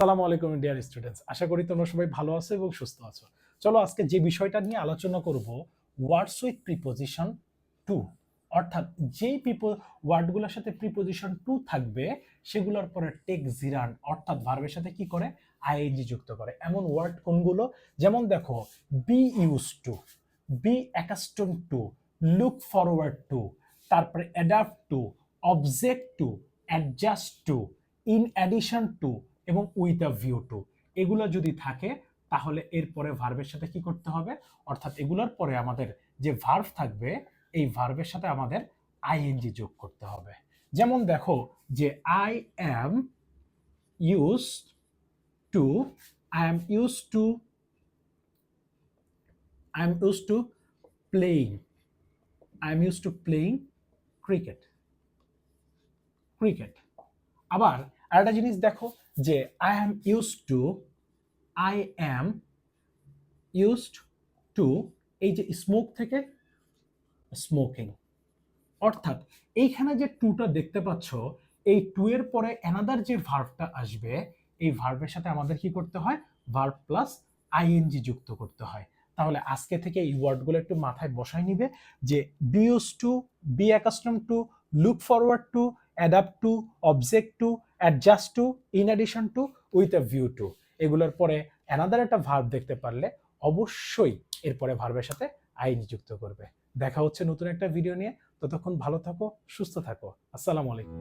আসসালামু আলাইকুম dear students, আশা করি তোমরা সবাই ভালো আছো এবং সুস্থ আছো। চলো আজকে যে বিষয়টা নিয়ে আলোচনা করব, ওয়ার্ডস উইথ প্রিপোজিশন টু, অর্থাৎ যেই ওয়ার্ডগুলোর সাথে প্রিপোজিশন টু থাকবে সেগুলোর পরে টেক জিরান অর্থাৎ ভার্বের সাথে কি করে, আইএনজি যুক্ত করে। এমন ওয়ার্ড কোনগুলো? যেমন দেখো, be used to, be accustomed to, look forward to, তারপরে adapt to, object to, adjust to, in addition to এবং উইথ আ ভিউ টু। এগুলো যদি থাকে তাহলে এরপরে ভার্বের সাথে কি করতে হবে, অর্থাৎ এগুলোর পরে আমাদের যে ভার্ব থাকবে এই ভার্বের সাথে আমাদের আইএনজি যোগ করতে হবে। যেমন দেখো যে I am used to, I am used to, I am used to playing, I am used to playing cricket, cricket. আবার আরেকটা জিনিস দেখো যে I am used to, I am used to, এই যে স্মোক থেকে স্মোকিং, অর্থাৎ এইখানে যে টুটা দেখতে পাচ্ছ, এই টু এর পরে অ্যানাদার যে ভার্বটা আসবে এই ভার্বের সাথে আমাদের কি করতে হয়, ভার্ব প্লাস আইএনজি যুক্ত করতে হয়। তাহলে আজকে থেকে এই ওয়ার্ডগুলো একটু মাথায় বসাই নিবে যে be used to, be accustomed to, look forward to, adapt to, object to, adjust to, in addition to, with a view to. এগুলোর পরে অ্যানাদার একটা ভার্ব দেখতে পারলে অবশ্যই এরপরে ভার্বের সাথে আইএনজি যুক্ত করবে। দেখা হচ্ছে নতুন একটা ভিডিও নিয়ে। ততক্ষণ ভালো থাকো, সুস্থ থাকো। আসসালামু আলাইকুম।